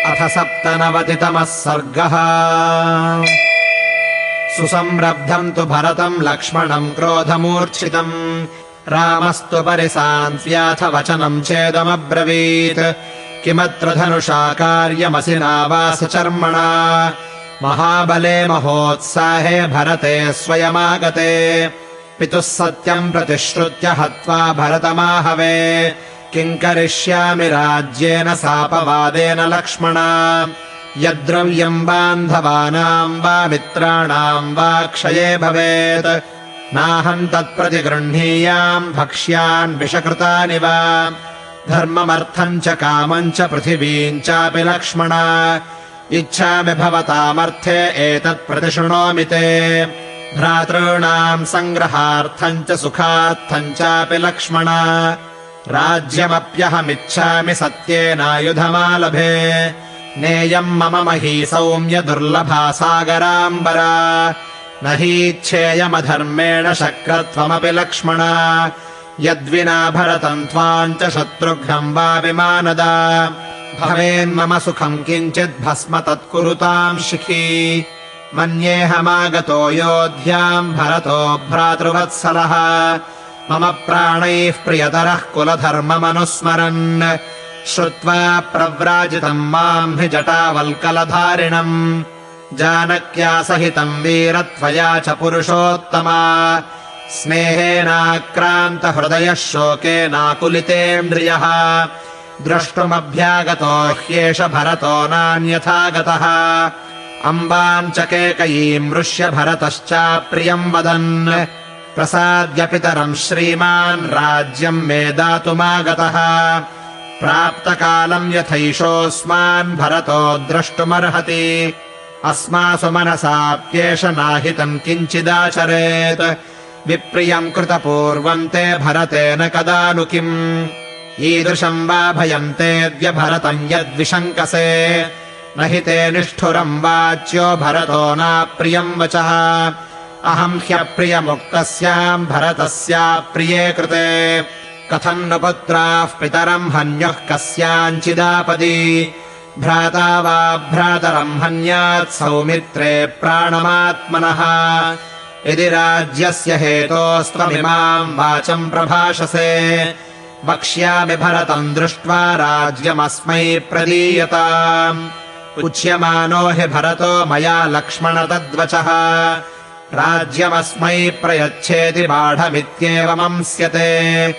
अथ 97तमः सर्गः। सुसंरब्धम् तु भरतम् लक्ष्मणम् क्रोधमूर्च्छितम् रामस्तु परिसान्त्याथ वचनम् चेदमब्रवीत्। किमत्र धनुषा कार्यमसि नावासचर्मणा महाबले महोत्साहे भरते स्वयमागते। पितुः सत्यम् प्रतिश्रुत्य हत्वा भरतमाहवे किम् करिष्यामि राज्येन सापवादेन लक्ष्मण। यद्द्रव्यम् बान्धवानाम् वा मित्राणाम् वा क्षये भवेत् नाहम् तत्प्रतिगृह्णीयाम् भक्ष्यान् विषकृतानि वा। धर्ममर्थम् च कामम् च पृथिवीम् चापि लक्ष्मण इच्छामि भवतामर्थे एतत् प्रतिशृणोमि ते। भ्रातॄणाम् सङ्ग्रहार्थम् च सुखार्थम् चापि लक्ष्मण राज्यमप्यहमिच्छामि सत्येनायुधमालभे। नेयम् मम मही सौम्य दुर्लभा सागराम्बरा न हीच्छेयमधर्मेण शक्रत्वमपि लक्ष्मण। यद्विना भरतम् त्वाम् च शत्रुघ्नम् वा विमानद भवेन्मम सुखम् किञ्चित् भस्म तत्कुरुताम् शिखी। मन्येऽहमागतो योध्याम् भरतो भ्रातृवत्सलः मम प्राणैः प्रियतरः कुलधर्ममनुस्मरन्। श्रुत्वा प्रव्राजितम् माम् हि जटावल्कलधारिणम् जानक्या सहितम् वीरत्वया च पुरुषोत्तमा। स्नेहेनाक्रान्तहृदयः शोकेनाकुलितेन्द्रियः द्रष्टुमभ्यागतो ह्येष भरतो नान्यथा गतः। अम्बाम् च केकयीम् मृष्य भरतश्चाप्रियम् वदन् प्रसाद्य पितरम् श्रीमान् राज्यम् मे दातुमागतः। प्राप्तकालम् यथैषोऽस्मान् भरतो द्रष्टुमर्हति अस्मासु मनसाप्येष नाहितम् किञ्चिदाचरेत्। विप्रियम् कृतपूर्वम् ते भरतेन कदा नु किम् ईदृशम् वा भयम् तेऽद्य भरतम् यद्विशङ्कसे। न हि ते निष्ठुरम् वाच्यो भरतो नाप्रियम् वचः अहम् ह्यप्रियमुक्तस्याम् भरतस्याप्रिये कृते। कथम् नु पुत्राः पितरम् हन्युः कस्याञ्चिदापदि भ्राता वा भ्रातरम् हन्यात् सौमित्रे प्राणमात्मनः। यदि राज्यस्य हेतोस्त्वमिमाम् वाचम् प्रभाषसे वक्ष्यामि भरतम् दृष्ट्वा राज्यमस्मै प्रदीयताम्। उच्यमानो हि भरतो मया लक्ष्मण तद्वचः राज्यमस्मै प्रयच्छेति बाढमित्येवमंस्यते।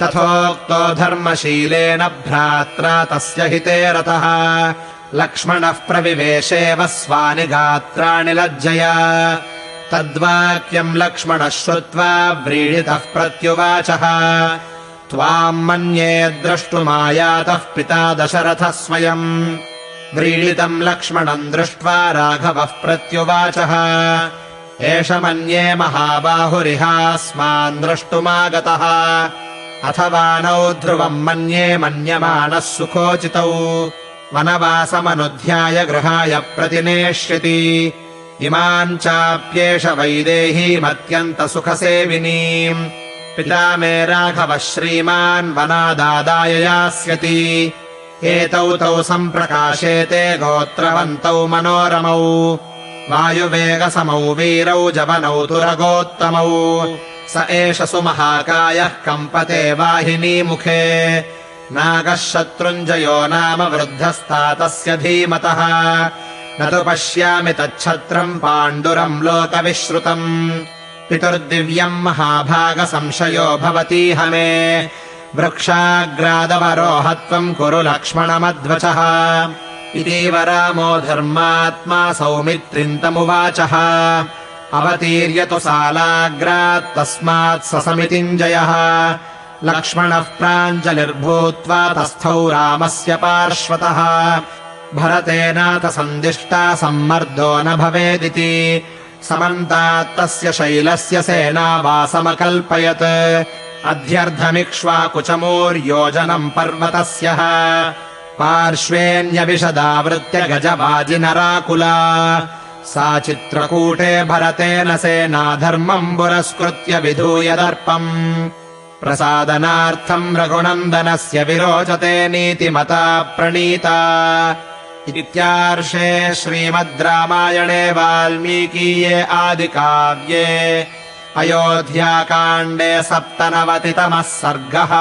तथोक्तो धर्मशीलेन भ्रात्रा तस्य हिते रतः लक्ष्मणः प्रविवेशेव स्वानि गात्राणि लज्जया। तद्वाक्यम् लक्ष्मणः श्रुत्वा व्रीडितः प्रत्युवाचः त्वाम् मन्ये द्रष्टुमायातः पिता दशरथः स्वयम्। व्रीडितम् लक्ष्मणम् दृष्ट्वा राघवः प्रत्युवाचः एष मन्ये महाबाहुरिहास्मान् द्रष्टुमागतः। अथवा नौ ध्रुवम् मन्ये मन्यमानः सुखोचितौ वनवासमनुध्याय गृहाय प्रतिनेष्यति। इमाम् चाप्येष वैदेहीमत्यन्तसुखसेविनीम् पिता मे राघवः श्रीमान् वनादादाय यास्यति। एतौ तौ सम्प्रकाशेते गोत्रवन्तौ मनोरमौ वायुवेगसमौ वीरौ जवनौ तुरगोत्तमौ। स एष सुमहाकायः कम्पते वाहिनीमुखे नागः शत्रुञ्जयो नाम वृद्धस्तातस्य धीमतः। न तु पश्यामि तच्छत्रम् पाण्डुरम् लोकविश्रुतम् पितुर्दिव्यम् महाभागसंशयो भवतीह मे। वृक्षाग्रादवरोहत्वम् कुरु लक्ष्मणमध्वचः इतीव रामो धर्मात्मा सौमित्रिम् तमुवाचः। अवतीर्य तु सालाग्रात् तस्मात् ससमितिञ्जयः लक्ष्मणः प्राञ्जलिर्भूत्वा तस्थौ रामस्य पार्श्वतः। भरतेनाथ सन्दिष्टा सम्मर्दो न भवेदिति समन्तात्तस्य शैलस्य सेनावासमकल्पयत्। अध्यर्धमिक्ष्वाकुचमूर्योजनम् पर्वतस्यः पार्श्वेऽन्यविशदावृत्य गजवाजिनराकुला। सा चित्रकूटे भरतेन सेना धर्मम् पुरस्कृत्य विधूय दर्पम् प्रसादनार्थम् रघुनन्दनस्य विरोचते नीतिमता प्रणीता। इत्यार्षे श्रीमद् रामायणे वाल्मीकीये आदिकाव्ये अयोध्याकाण्डे 97तमः सर्गः।